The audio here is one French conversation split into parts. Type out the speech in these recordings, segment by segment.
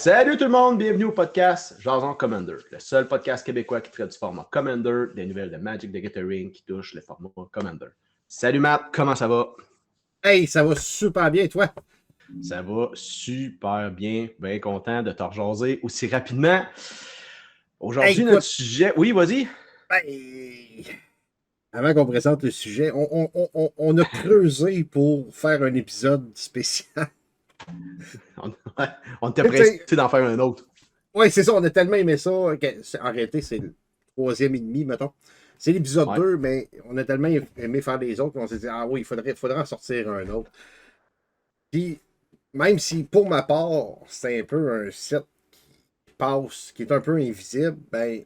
Salut tout le monde, bienvenue au podcast Jason Commander, le seul podcast québécois qui traite du format Commander, des nouvelles de Magic the Gathering qui touchent le format Commander. Salut Matt, comment ça va? Hey, ça va super bien, toi? Ça va super bien, bien content de te rejaser aussi rapidement. Aujourd'hui, Hey, notre écoute, sujet... Oui, vas-y. ben, avant qu'on présente le sujet, on a creusé pour faire un épisode spécial. On, on était Tu sais, pressé d'en faire un autre. ouais, c'est ça, on a tellement aimé ça. En réalité, c'est le troisième et demi, mettons. C'est l'épisode Ouais. 2, mais on a tellement aimé faire les autres qu'on s'est dit, ah oui, il faudrait en sortir un autre. Puis, même si pour ma part, c'est un peu un set qui passe, qui est un peu invisible, ben,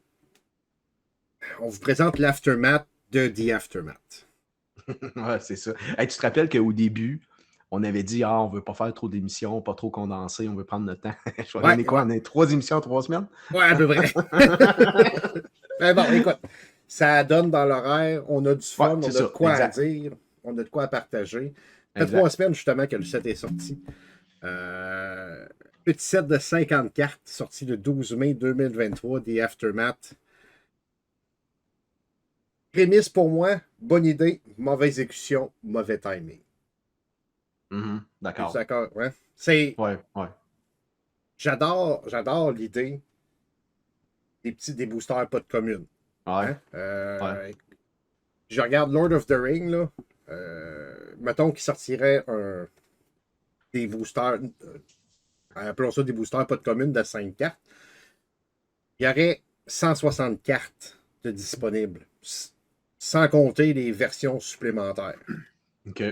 on vous présente l'aftermath de The Aftermath. Ouais, c'est ça. Hey, tu te rappelles qu'au début, on avait dit on veut pas faire trop d'émissions, pas trop condenser, on veut prendre notre temps. Je vais Ouais, donner quoi? On a 3 émissions en 3 semaines? ouais, à peu près. Mais bon, écoute, ça donne dans l'horaire, on a du Ouais, fun, on a c'est de ça. quoi à Exact. dire, on a de quoi à partager. Ça fait 3 Exact. semaines justement que le set est sorti. Euh, Petit set de 50 cartes, sorti le 12 mai 2023, The Aftermath. Prémisse pour moi, bonne idée, mauvaise exécution, mauvais timing. Es-tu D'accord. d'accord? Ouais. C'est, Ouais, ouais. j'adore l'idée des boosters pas de commune. Ouais, Hein? ouais. Je regarde Lord of the Ring, là. Mettons qu'il sortirait des boosters, appelons ça des boosters pas de commune de 5 cartes. Il y aurait 160 cartes de disponibles, sans compter les versions supplémentaires. OK.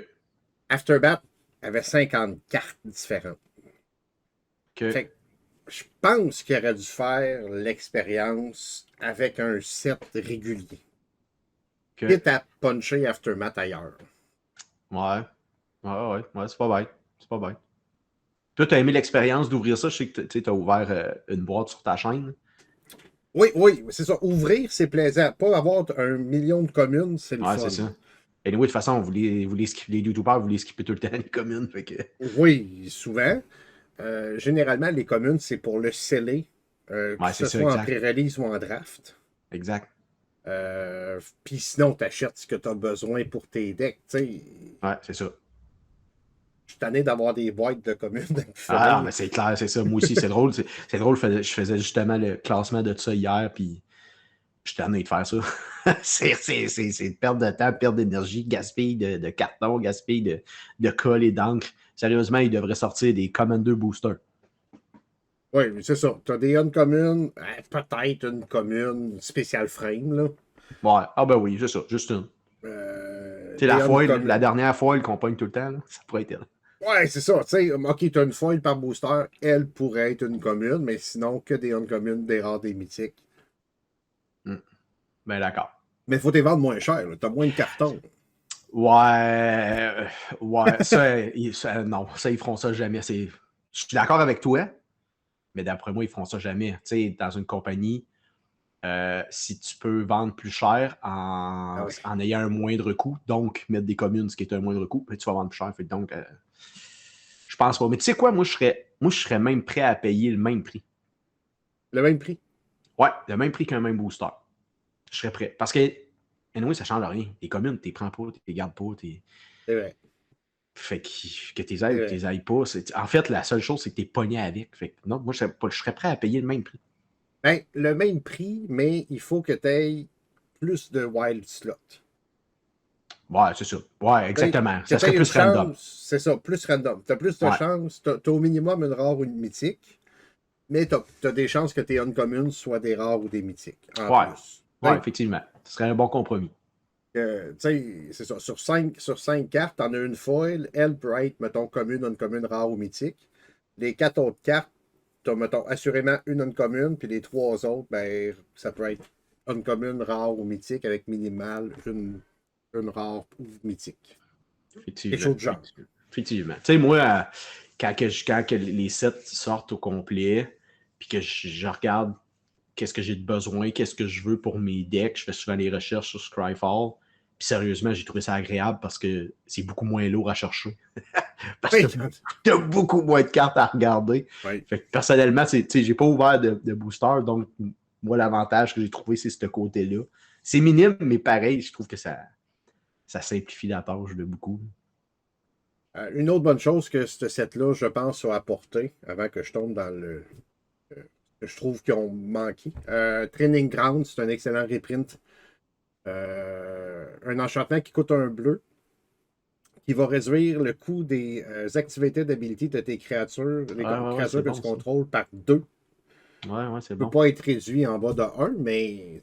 Aftermath avait 50 cartes différentes. OK. Fait que je pense qu'il aurait dû faire l'expérience avec un set régulier. OK. Quitte à puncher Aftermath ailleurs. Ouais. Ouais, c'est pas bête. C'est pas bête. Toi, t'as aimé l'expérience d'ouvrir ça? Je sais que tu as ouvert une boîte sur ta chaîne. Oui, c'est ça. Ouvrir, c'est plaisant. Pas avoir un million de communes, c'est le Ouais, c'est fun. ça. Et anyway, de toute façon, vous les skipper, les YouTubers, vous les skippez tout le temps, les communes. Fait que... Oui, souvent. Généralement, les communes, c'est pour le sceller, que Ouais, c'est ce ça, soit en exact. pré-release ou en draft. Exact. Puis sinon, tu achètes ce que tu as besoin pour tes decks. Tu sais, Ouais, c'est ça. je suis tanné d'avoir des boîtes de communes à Ah, non, finir. mais c'est clair, c'est ça. Moi aussi, c'est drôle. C'est drôle, je faisais justement le classement de ça hier, puis je suis tanné de faire ça. C'est une perte de temps, perte d'énergie, gaspille de carton, gaspille de colle et d'encre. Sérieusement, il devrait sortir des Commander Booster. Oui, c'est ça. Tu as des uncommunes, peut-être une commune spéciale frame, là. Ouais, ah ben oui, c'est ça, juste une. Tu sais, la Des foil, la uncommunes. dernière foil qu'on pogne tout le temps, là, ça pourrait être elle. Ouais, c'est ça. Tu sais, OK, tu as une foil par booster, elle pourrait être une commune, mais sinon, que des uncommunes, des rares, des mythiques. Ben d'accord. Mais il faut les vendre moins cher. Tu as moins de cartons. Ouais, non, ça, ils feront ça jamais. Je suis d'accord avec toi, mais d'après moi, ils feront ça jamais. Tu sais, dans une compagnie, si tu peux vendre plus cher Ah ouais. en ayant un moindre coût, donc mettre des communes, ce qui est un moindre coût, ben, tu vas vendre plus cher. Fait que donc, je pense pas. Mais tu sais quoi, moi, je serais même prêt à payer le même prix. Le même prix. Ouais, le même prix qu'un même booster. Je serais prêt. Parce que, anyway, ça change rien. Les communes, tu les prends pas, tu les gardes pas, C'est vrai. fait que tes C'est aides ou vrai. tes aides pas. En fait, la seule chose, c'est que t'es pogné avec. Fait que non, moi, je serais prêt à payer le même prix. Ben, le même prix, mais il faut que tu aies plus de wild slots. Ouais, c'est ça. Ouais, T'sais, exactement. que Ça tu serait aies une plus random. chance, c'est ça, plus random. Tu as plus de Ouais, chances, tu as, au minimum une rare ou une mythique, mais tu as, des chances que tes uncommunes soient des rares ou des mythiques, en ouais, plus. ouais, effectivement. Ce serait un bon compromis. C'est ça, sur cinq cartes, tu en as une foil, elle peut être, mettons, commune, uncommune, rare ou mythique. Les 4 autres cartes, tu as, mettons, assurément une uncommune, puis les 3 autres, ben, ça peut être uncommune, rare ou mythique, avec minimal une rare ou mythique. Quelque Effectivement. chose de genre. Effectivement. Tu sais, moi, quand que les sets sortent au complet, puis que je regarde qu'est-ce que j'ai de besoin, qu'est-ce que je veux pour mes decks, je fais souvent des recherches sur Scryfall. Puis sérieusement, j'ai trouvé ça agréable parce que c'est beaucoup moins lourd à chercher. Parce que t'as beaucoup moins de cartes à regarder. Oui. Fait que personnellement, j'ai pas ouvert de booster, donc moi, l'avantage que j'ai trouvé, c'est ce côté-là. C'est minime, mais pareil, je trouve que ça simplifie la tâche de beaucoup. Une autre bonne chose que ce set-là, je pense, a apporté, avant que je tombe dans le. Que je trouve qu'ils ont manqué. Training Ground, c'est un excellent reprint. Un enchantement qui coûte un bleu, qui va réduire le coût des activités d'habilité de tes créatures, les créatures que tu contrôles, par 2. Ouais, c'est bon. Il ne peut pas être réduit en bas de 1, mais.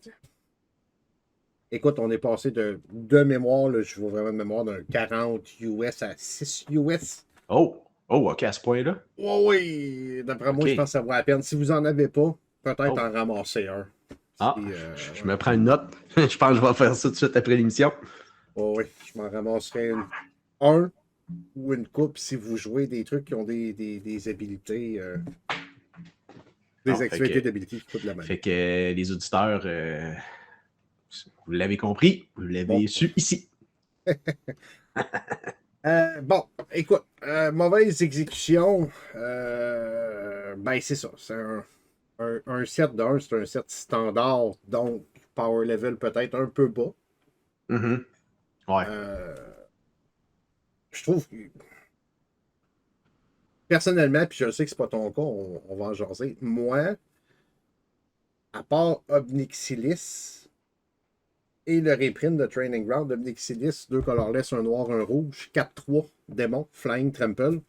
Écoute, on est passé de mémoire, là, je vois vraiment de mémoire, d'un 40 US à 6 US. Oh, OK, à ce point-là? Oui, d'après moi, je pense que ça vaut la peine. Si vous n'en avez pas, peut-être en ramasser un. Je me prends une note. Je pense que je vais faire ça tout de suite après l'émission. Oui, je m'en ramasserai un ou une coupe si vous jouez des trucs qui ont des habilités, des activités d'habilité qui coûtent de la monnaie. Fait que les auditeurs, vous l'avez compris, vous l'avez su ici. Bon, écoute, mauvaise exécution, ben c'est ça, c'est un set de 1, c'est un set standard, donc power level peut-être un peu bas. Ouais. Je trouve que, personnellement, puis je sais que c'est pas ton cas, on va en jaser, moi, à part Obnixilis et le reprint de Training Ground, Obnixilis, 2 colorless, un noir, un rouge, 4-3, démon, Flying Trample.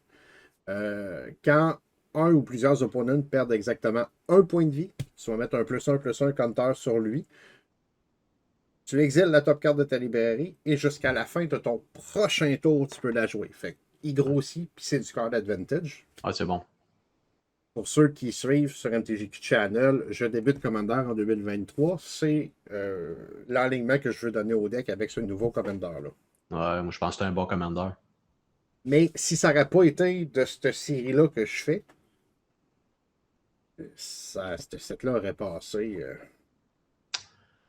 Quand un ou plusieurs opponents perdent exactement 1 point de vie, tu vas mettre un +1/+1 counter sur lui. Tu exiles la top carte de ta librairie et jusqu'à la fin de ton prochain tour, tu peux la jouer. Fait qu'il grossit, puis c'est du card advantage. Ah, c'est bon. Pour ceux qui suivent sur MTGQ Channel, je débute Commander en 2023. C'est l'alignement que je veux donner au deck avec ce nouveau Commander-là. Ouais, moi je pense que c'est un bon Commander. Mais si ça n'aurait pas été de cette série-là que je fais, cette set-là aurait passé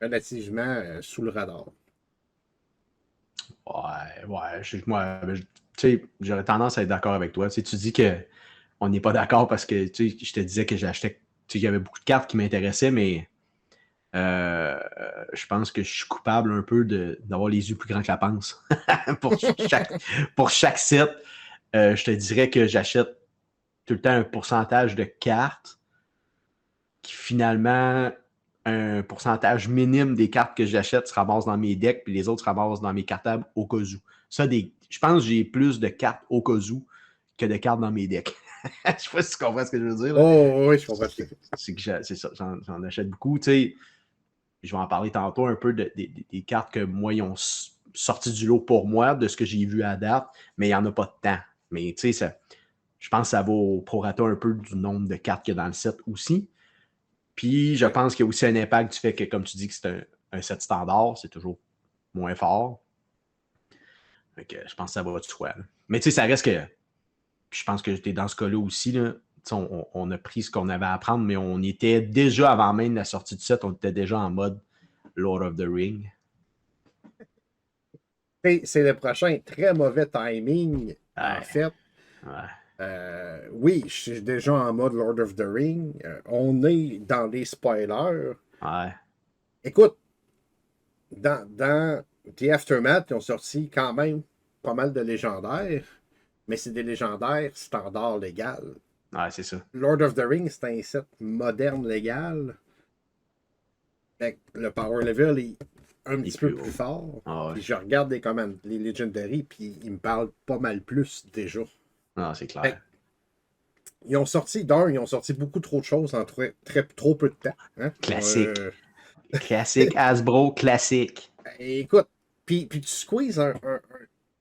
relativement sous le radar. Ouais. Moi, tu sais, j'aurais tendance à être d'accord avec toi. Tu sais, tu dis qu'on n'est pas d'accord parce que tu sais, je te disais que j'achetais, tu sais, il y avait beaucoup de cartes qui m'intéressaient, mais je pense que je suis coupable un peu d'avoir les yeux plus grands que la panse. pour chaque set, je te dirais que j'achète tout le temps un pourcentage de cartes qui finalement, un pourcentage minime des cartes que j'achète se ramassent dans mes decks, puis les autres se ramassent dans mes cartables au cas où. Je pense que j'ai plus de cartes au cas où que de cartes dans mes decks. Je sais pas si tu comprends ce que je veux dire. Là. Oh, oui, je comprends. C'est ça, j'en achète beaucoup. Tu sais, je vais en parler tantôt un peu des cartes que moi, ils ont sorti du lot pour moi, de ce que j'ai vu à date, mais il n'y en a pas de temps. Mais tu sais, je pense que ça va au prorata un peu du nombre de cartes qu'il y a dans le set aussi. Puis, je pense qu'il y a aussi un impact du fait que, comme tu dis, que c'est un set standard, c'est toujours moins fort. Donc, je pense que ça va de soi. Là. Mais tu sais, ça reste que. Je pense que j'étais dans ce cas-là aussi. Là, on a pris ce qu'on avait à apprendre, mais on était déjà, avant même la sortie du set, on était déjà en mode Lord of the Ring. C'est le prochain très mauvais timing, en fait. Oui, je suis déjà en mode Lord of the Ring. On est dans les spoilers. Écoute, dans The Aftermath, ils ont sorti quand même pas mal de légendaires, mais c'est des légendaires standard légal. C'est ça. Lord of the Ring, c'est un set moderne légal. Le power level est un petit peu plus fort. Puis je regarde les Legendary, puis ils me parlent pas mal plus déjà. C'est clair. Ils ont sorti beaucoup trop de choses en trop peu de temps. Hein? Classique. Classique Hasbro, classique. Écoute, puis tu squeezes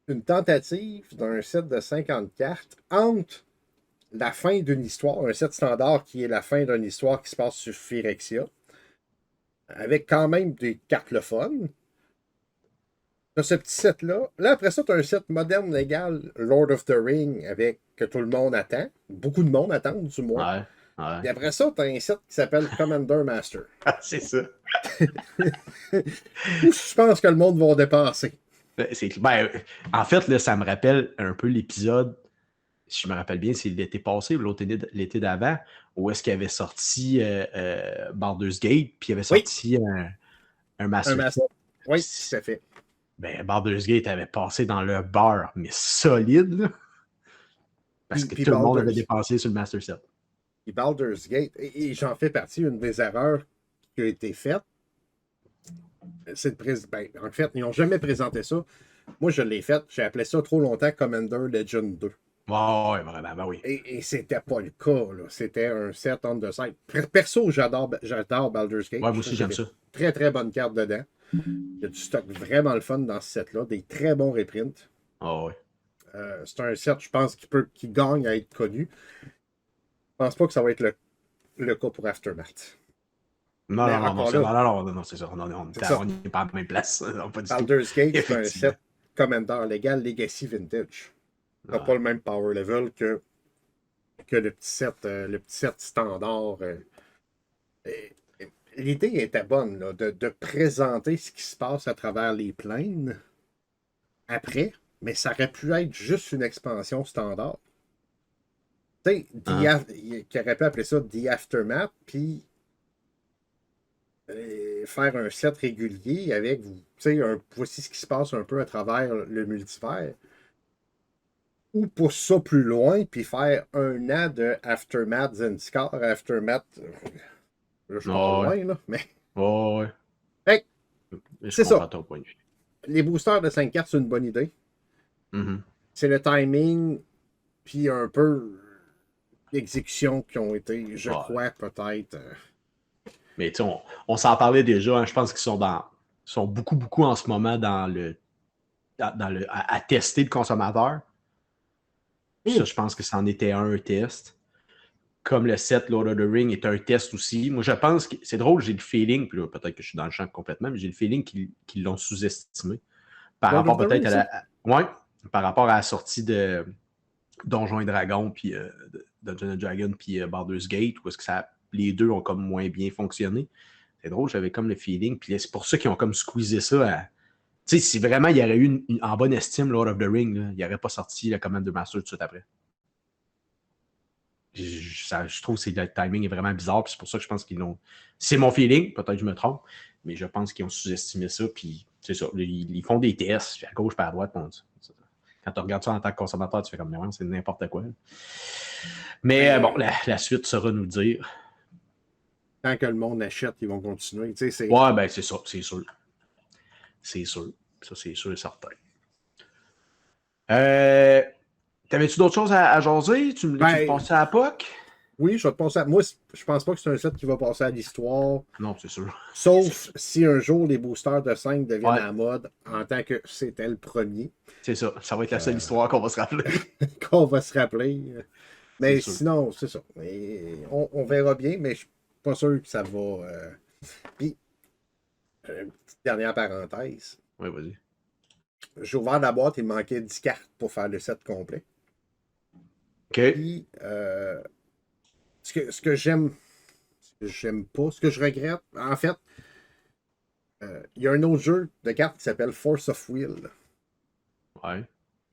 une tentative d'un set de 50 cartes entre la fin d'une histoire, un set standard qui est la fin d'une histoire qui se passe sur Phyrexia, avec quand même des cartes le fun. T'as ce petit set-là. Là, après ça, tu as un set moderne légal, Lord of the Ring, avec que tout le monde attend. Beaucoup de monde attend, du moins. Et après ça, tu as un set qui s'appelle Commander Master. C'est ça. Je pense que le monde va dépasser. En fait, là, ça me rappelle un peu l'épisode si je me rappelle bien, c'est l'été passé ou l'été d'avant, où est-ce qu'il avait sorti Baldur's Gate, puis il avait Oui, sorti un un Master master. Set. Oui, tout à fait. Ben, Baldur's Gate avait passé dans le beurre, mais solide, là, parce que Puis tout le monde avait dépensé sur le Master Set. Baldur's Gate, et j'en fais partie, une des erreurs qui a été faite, c'est en fait, ils n'ont jamais présenté ça. Moi, je l'ai fait. J'ai appelé ça trop longtemps Commander Legend 2. Ouais, vraiment, ben oui. Et c'était pas le cas, là. C'était un set on the side. Perso, j'adore Baldur's Gate. Ouais, moi Je aussi, trouve qu'il y a j'aime des ça. très, très bonnes cartes dedans. Il y a du stock vraiment le fun dans ce set-là. Des très bons reprints. Ah ouais. C'est un set, je pense, qui gagne à être connu. Je pense pas que ça va être le cas pour Aftermath. Non, Mais non, non, non, encore là, non, c'est ça. c'est ça. On n'est pas à la même place. Non, pas du tout. Baldur's Gate, c'est un Effectivement. set Commander légal Legacy Vintage. T'as Ouais. pas le même power level que le petit set standard. Et- L'idée était bonne, là, de présenter ce qui se passe à travers les plaines après, mais ça aurait pu être juste une expansion standard. Tu sais, Hein? qui aurait pu appeler ça The Aftermath, puis faire un set régulier avec, tu sais, voici ce qui se passe un peu à travers le multivers. Ou pousser ça plus loin, puis faire un an de Aftermath Zendikar, Aftermath. Là, je pars Ouais, loin, là, mais. ouais. Hey, Je c'est ça. comprends ton point de vue. Les boosters de 5 cartes, c'est une bonne idée. Mhm. C'est le timing, puis un peu l'exécution qui ont été, je Ouais. crois, peut-être. Mais tu sais, on s'en parlait déjà. Hein, je pense qu'ils sont beaucoup, beaucoup en ce moment à tester le consommateur. Puis ça, je pense que c'en était un test. Comme le set Lord of the Ring est un test aussi. Moi, je pense que c'est drôle, j'ai le feeling, puis là, peut-être que je suis dans le champ complètement, mais j'ai le feeling qu'ils l'ont sous-estimé. Par Lord of rapport the peut-être Rings, ça? ouais, par rapport à la sortie de Donjons et Dragons, puis Dungeons and Dragons, puis Baldur's Gate, où est-ce que les deux ont comme moins bien fonctionné. C'est drôle, j'avais comme le feeling, puis c'est pour ça qu'ils ont comme squeezé ça. Tu sais, si vraiment il y aurait eu en bonne estime Lord of the Ring, là, il n'y aurait pas sorti la commande de Master tout de suite après. Je trouve que le timing est vraiment bizarre, puis c'est pour ça que je pense qu'ils l'ont. C'est mon feeling, peut-être que je me trompe, mais je pense qu'ils ont sous-estimé ça, puis c'est ça. Ils font des tests, puis à gauche, puis à droite. Bon, quand tu regardes ça en tant que consommateur, tu fais comme, mais ouais, c'est n'importe quoi. Mais bon, la suite saura nous dire. Tant que le monde achète, ils vont continuer. Tu sais, Ouais, ben c'est ça, c'est sûr. C'est sûr. Ça, c'est sûr et certain. T'avais-tu d'autres choses à jaser? Tu me passais à la POC? Oui, je vais te passer à. Moi, je pense pas que c'est un set qui va passer à l'histoire. Non, c'est sûr. Sauf si un jour les boosters de 5 deviennent Ouais. à la mode en tant que c'était le premier. C'est ça. Ça va être la seule histoire qu'on va se rappeler. Qu'on va se rappeler. Mais C'est sûr. sinon, c'est ça. Et on verra bien, mais je suis pas sûr que ça va. Puis, une petite dernière parenthèse. Oui, vas-y. J'ai ouvert la boîte, il me manquait 10 cartes pour faire le set complet. OK. Puis, ce que j'aime pas, ce que je regrette, en fait, il y a un autre jeu de cartes qui s'appelle Force of Will, Ouais.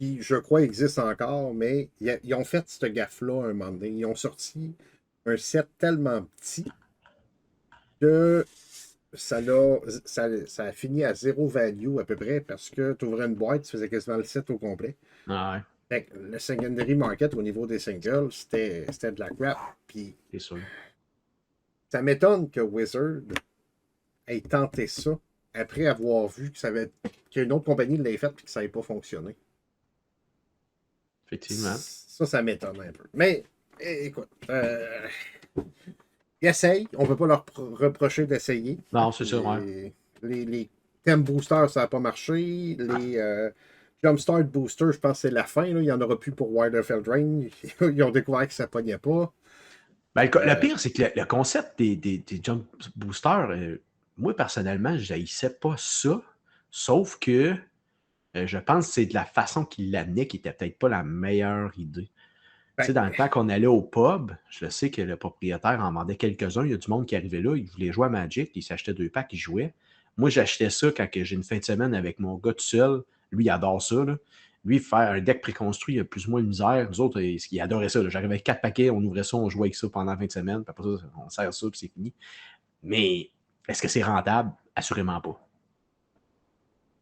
qui, je crois, existe encore, mais ils ont fait cette gaffe-là un moment donné. Ils ont sorti un set tellement petit que ça a fini à zéro value à peu près parce que tu ouvrais une boîte, tu faisais quasiment le set au complet. Ah ouais. Fait que le secondary market au niveau des singles, c'était de la crap. Puis C'est sûr. ça m'étonne que Wizard ait tenté ça après avoir vu qu'il y a une autre compagnie qui l'ait fait et que ça n'ait pas fonctionné. Effectivement. Ça m'étonne un peu. Mais écoute, ils essayent. On ne peut pas leur reprocher d'essayer. Non, c'est sûr, ouais. Les thème boosters, ça n'a pas marché. Les Jumpstart boosters, je pense que c'est la fin. Là. Il n'y en aura plus pour Widerfell Drain. Ils ont découvert que ça ne pognait pas. Ben, le pire, c'est que le concept des jump boosters, moi, personnellement, je n'haïssais pas ça. Sauf que je pense que c'est de la façon qu'il l'amenait qui n'était peut-être pas la meilleure idée. Tu sais, dans le temps qu'on allait au pub, je sais que le propriétaire en vendait quelques-uns. Il y a du monde qui arrivait là, il voulait jouer à Magic, il s'achetait 2 packs, il jouait. Moi, j'achetais ça quand j'ai une fin de semaine avec mon gars tout seul. Lui, il adore ça. Là. Lui, faire un deck préconstruit, il a plus ou moins de misère. Nous autres, il adorait ça. J'arrivais avec 4 paquets, on ouvrait ça, on jouait avec ça pendant 20 semaines, puis après ça, on sert ça, puis c'est fini. Mais est-ce que c'est rentable? Assurément pas.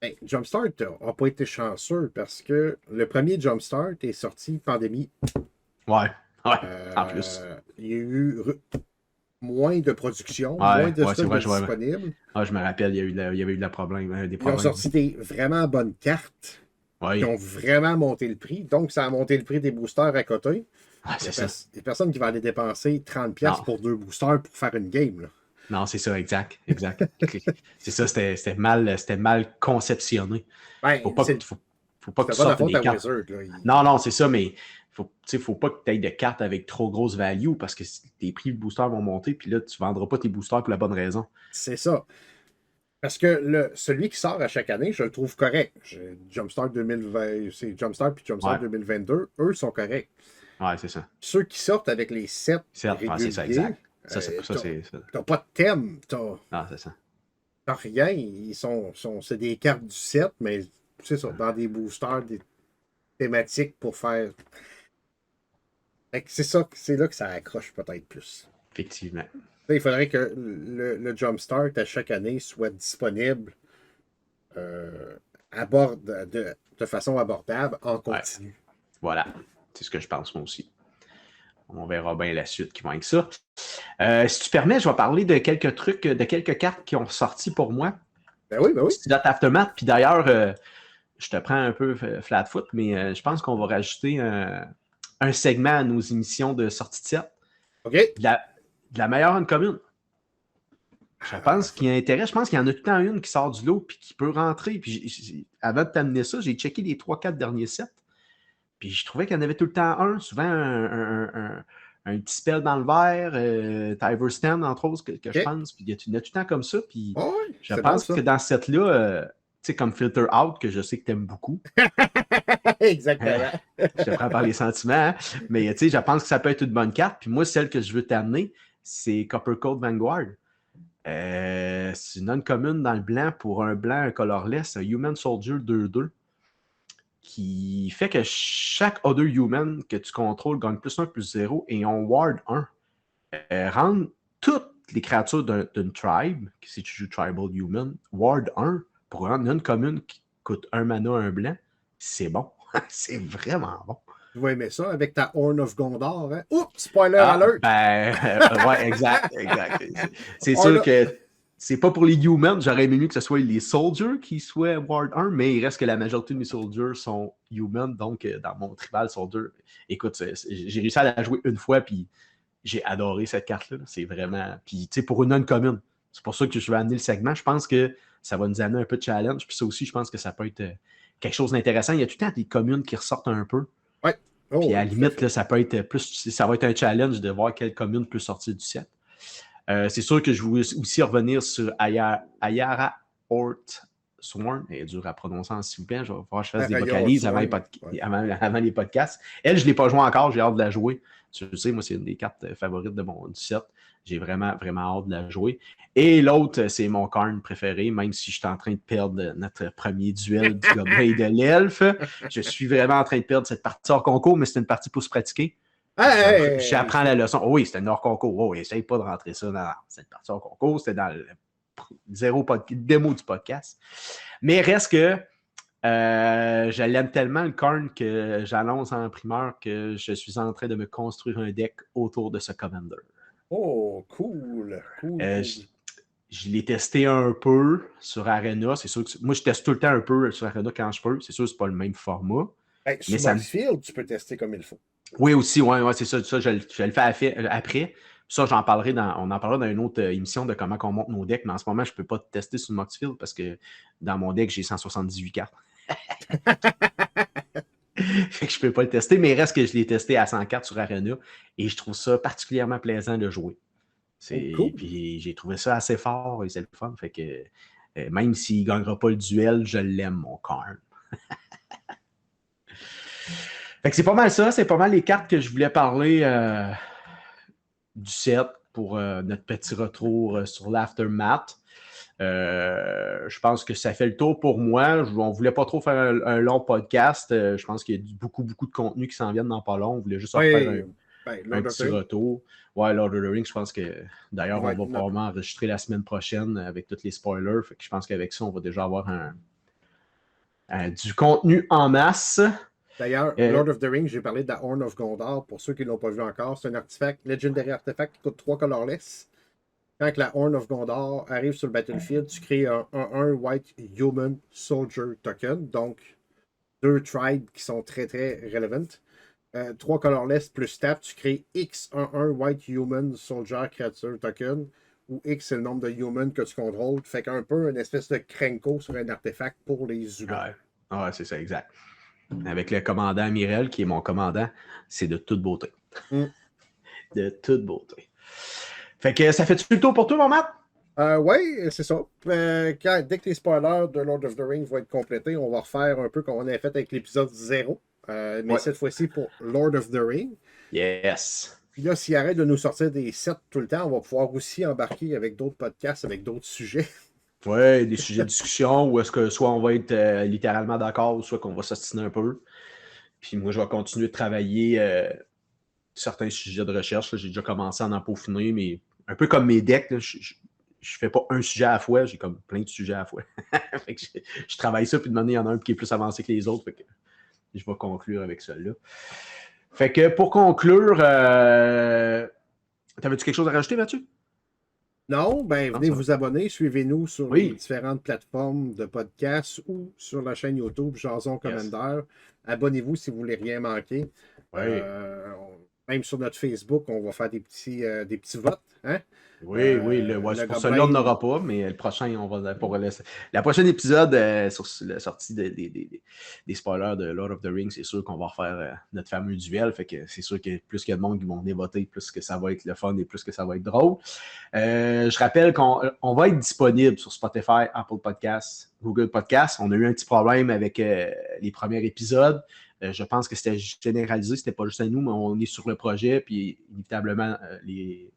Hey, Jumpstart n'a pas été chanceux parce que le premier Jumpstart est sorti pandémie. Ouais, en plus. Il y a eu moins de production, Ouais, moins de c'est stock vrai, disponible. je me rappelle, il y avait eu des Ils problèmes. ont sorti des vraiment bonnes cartes qui ont vraiment monté le prix. Donc, ça a monté le prix des boosters à côté. C'est ça. Il y a personne qui va aller dépenser 30$ pour 2 boosters pour faire une game. Là. Non, c'est ça, exact. C'est ça, c'était mal conceptionné. Ben, faut pas que tu c'est pas la sortes faute des à cartes. Wizard. Là. Non, c'est ça, mais faut pas que tu aies de cartes avec trop grosse value parce que tes prix de booster vont monter, puis là, tu vendras pas tes boosters pour la bonne raison. C'est ça. Parce que celui qui sort à chaque année, je le trouve correct. Jumpstart 2020, c'est Jumpstart puis Jumpstart 2022, eux sont corrects. Ouais, c'est ça. Ceux qui sortent avec les sets réguliers, c'est ça, exact. T'as pas de thème, non, c'est ça. T'as rien. C'est des cartes du set, mais c'est ça, dans des boosters, des thématiques pour faire. C'est là que ça accroche peut-être plus. Effectivement. Là, il faudrait que le Jumpstart à chaque année soit disponible de façon abordable en continu. Ouais. Voilà. C'est ce que je pense moi aussi. On verra bien la suite qui va avec ça. Si tu permets, je vais parler de quelques trucs, de quelques cartes qui ont sorti pour moi. Ben oui. C'est notre Aftermath. Puis d'ailleurs, je te prends un peu flat foot, mais je pense qu'on va rajouter un segment à nos émissions de sortie de set. OK. De la meilleure commune. Je pense qu'il y a intérêt. Je pense qu'il y en a tout le temps une qui sort du lot puis qui peut rentrer. Puis avant de t'amener ça, j'ai checké les 3-4 derniers sets. Puis je trouvais qu'il y en avait tout le temps un, souvent un petit spell dans le verre, Tiver Stand, entre autres, que je pense. Puis il y a tout le temps comme ça. Puis je pense que dans ce set-là, tu sais, comme Filter Out, que je sais que tu aimes beaucoup. Exactement. Je te prends par les sentiments. Hein? Mais tu sais, je pense que ça peut être une bonne carte. Puis moi, celle que je veux t'amener, c'est Copper Code Vanguard. C'est une non-commune dans le blanc pour un blanc, un colorless, un Human Soldier 2-2. Qui fait que chaque other human que tu contrôles gagne plus 1, plus 0 et on ward 1. Rendre toutes les créatures d'une tribe, si tu joues Tribal Human, ward 1 pour rendre une commune qui coûte 1 mana, 1 blanc, c'est bon. C'est vraiment bon. Tu vas aimer ça avec ta Horn of Gondor. Hein? Oups, spoiler alert! Ouais, exact. C'est sûr que c'est pas pour les humans. J'aurais aimé mieux que ce soit les soldiers qui soient Ward 1, mais il reste que la majorité de mes soldiers sont humans. Donc, dans mon tribal soldier, écoute, j'ai réussi à la jouer une fois, puis j'ai adoré cette carte-là. C'est vraiment. Puis, tu sais, pour une non-commune. C'est pour ça que je vais amener le segment. Je pense que ça va nous amener un peu de challenge. Puis ça aussi, je pense que ça peut être quelque chose d'intéressant. Il y a tout le temps des communes qui ressortent un peu. Ouais. Puis à la limite, là, ça peut être plus. Ça va être un challenge de voir quelle commune peut sortir du set. C'est sûr que je voulais aussi revenir sur Ayara Hort Sworn. Elle est dure à prononcer, s'il vous plaît. Je vais falloir que je fasse des vocalises avant les podcasts. Elle, je ne l'ai pas joué encore. J'ai hâte de la jouer. Tu sais, moi, c'est une des cartes favorites de mon set. J'ai vraiment, vraiment hâte de la jouer. Et l'autre, c'est mon Karn préféré, même si je suis en train de perdre notre premier duel du gobelin et de l'elfe. Je suis vraiment en train de perdre cette partie hors concours, mais c'est une partie pour se pratiquer. J'apprends la leçon. Oh oui, c'était un hors concours. Oh, essaye pas de rentrer ça dans cette partie hors concours. C'était dans le démo du podcast. Mais reste que je l'aime tellement le Karn que j'annonce en primeur que je suis en train de me construire un deck autour de ce Commander. Oh, cool. Je l'ai testé un peu sur Arena. C'est sûr que moi, je teste tout le temps un peu sur Arena quand je peux. C'est sûr que c'est pas le même format. Sur Moxfield, tu peux tester comme il faut. Oui, aussi, ouais, c'est ça. Je le fais après. Ça, on en parlera dans une autre émission de comment on monte nos decks, mais en ce moment, je ne peux pas tester sur Moxfield parce que dans mon deck, j'ai 178 cartes. Fait que je ne peux pas le tester, mais il reste que je l'ai testé à 100 cartes sur Arena et je trouve ça particulièrement plaisant de jouer. Cool. Puis j'ai trouvé ça assez fort et c'est le fun. Fait que même s'il ne gagnera pas le duel, je l'aime, mon Karn. Fait que c'est pas mal ça, c'est pas mal les cartes que je voulais parler du set pour notre petit retour sur l'Aftermath. Je pense que ça fait le tour pour moi. On ne voulait pas trop faire un long podcast. Je pense qu'il y a beaucoup de contenu qui s'en viennent dans pas long. On voulait juste en faire Oui, ben, un Lord of the petit Rings, retour. Ouais, Lord of the Rings, je pense que il d'ailleurs, va on être va probablement enregistrer la semaine prochaine avec tous les spoilers. Fait que je pense qu'avec ça, on va déjà avoir du contenu en masse. D'ailleurs, Euh, Lord of the Rings, j'ai parlé de la Horn of Gondor. Pour ceux qui ne l'ont pas vu encore, c'est un artefact, legendary artefact qui coûte 3 colorless. Quand la Horn of Gondor arrive sur le battlefield, tu crées un White Human Soldier Token. Donc, 2 tribes qui sont très relevant. 3 colorless plus tap, tu crées X11 White Human Soldier Creature Token. Où X c'est le nombre de humans que tu contrôles. Fait qu'un peu une espèce de cranko sur un artefact pour les humains. Ouais, c'est ça, exact. Avec le commandant Mirel, qui est mon commandant, c'est de toute beauté. De toute beauté. Fait que ça fait-tu le tour pour toi, mon Matt? Oui, c'est ça. Dès que les spoilers de Lord of the Rings vont être complétés, on va refaire un peu comme on a fait avec l'épisode 0. Mais cette fois-ci pour Lord of the Rings. Yes. Puis là, s'il arrête de nous sortir des sets tout le temps, on va pouvoir aussi embarquer avec d'autres podcasts, avec d'autres sujets. Oui, des sujets de discussion où est-ce que soit on va être littéralement d'accord, soit qu'on va s'ostiner un peu. Puis moi, je vais continuer de travailler certains sujets de recherche. J'ai déjà commencé à en peaufiner, mais un peu comme mes decks, là, je fais pas un sujet à la fois, j'ai comme plein de sujets à la fois. Fait que je travaille ça, puis de manière, il y en a un qui est plus avancé que les autres. Fait que je vais conclure avec celui-là. Fait que pour conclure, t'avais-tu quelque chose à rajouter, Mathieu? Non, ben Non, venez ça va. vous abonner, suivez-nous sur les Oui. différentes plateformes de podcasts ou sur la chaîne YouTube Jason Yes. Commander. Abonnez-vous si vous voulez rien manquer. Oui. Même sur notre Facebook, on va faire des petits votes. Hein? Oui, Le pour celui-là, on Gobelin, n'aura pas, mais le prochain, on va pour la prochaine épisode sur la sortie des spoilers de Lord of the Rings, c'est sûr qu'on va refaire notre fameux duel. Fait que c'est sûr que plus qu'il y a de monde qui vont venir voter, plus que ça va être le fun et plus que ça va être drôle. Je rappelle qu'on va être disponible sur Spotify, Apple Podcasts, Google Podcasts. On a eu un petit problème avec les premiers épisodes. Je pense que c'était généralisé, c'était pas juste à nous, mais on est sur le projet, puis inévitablement, les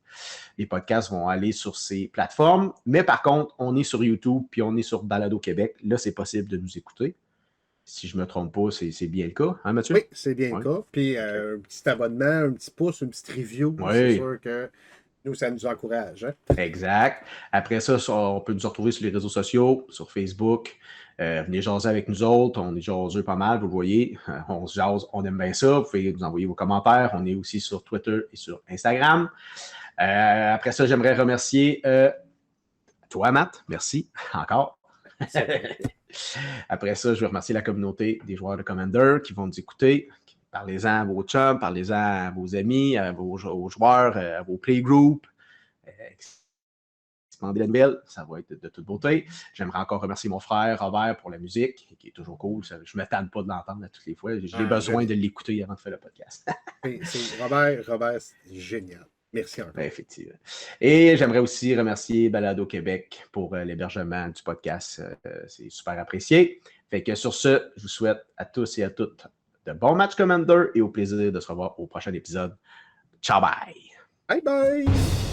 podcasts vont aller sur ces plateformes. Mais par contre, on est sur YouTube, puis on est sur Balado Québec. Là, c'est possible de nous écouter. Si je ne me trompe pas, c'est bien le cas, hein, Mathieu? oui, c'est bien Ouais. le cas. Puis un petit abonnement, un petit pouce, une petite review, c'est Oui, sûr que nous, ça nous encourage. Hein? exact. Après ça, on peut nous retrouver sur les réseaux sociaux, sur Facebook. Venez jaser avec nous autres. On est jaseux pas mal, vous le voyez. On se jase, on aime bien ça. Vous pouvez nous envoyer vos commentaires. On est aussi sur Twitter et sur Instagram. Après ça, j'aimerais remercier toi, Matt. Merci encore. Après ça, je vais remercier la communauté des joueurs de Commander qui vont nous écouter. Parlez-en à vos chums, parlez-en à vos amis, aux joueurs, à vos playgroups. Demandez la nouvelle, ça va être de toute beauté. J'aimerais encore remercier mon frère Robert pour la musique, qui est toujours cool. Je ne m'attends pas de l'entendre à toutes les fois. J'ai besoin de l'écouter avant de faire le podcast. Robert, c'est génial. Merci encore. Ben, effectivement. Et j'aimerais aussi remercier Balado Québec pour l'hébergement du podcast. C'est super apprécié. Fait que sur ce, je vous souhaite à tous et à toutes de bons matchs Commander et au plaisir de se revoir au prochain épisode. Ciao, bye! Bye bye!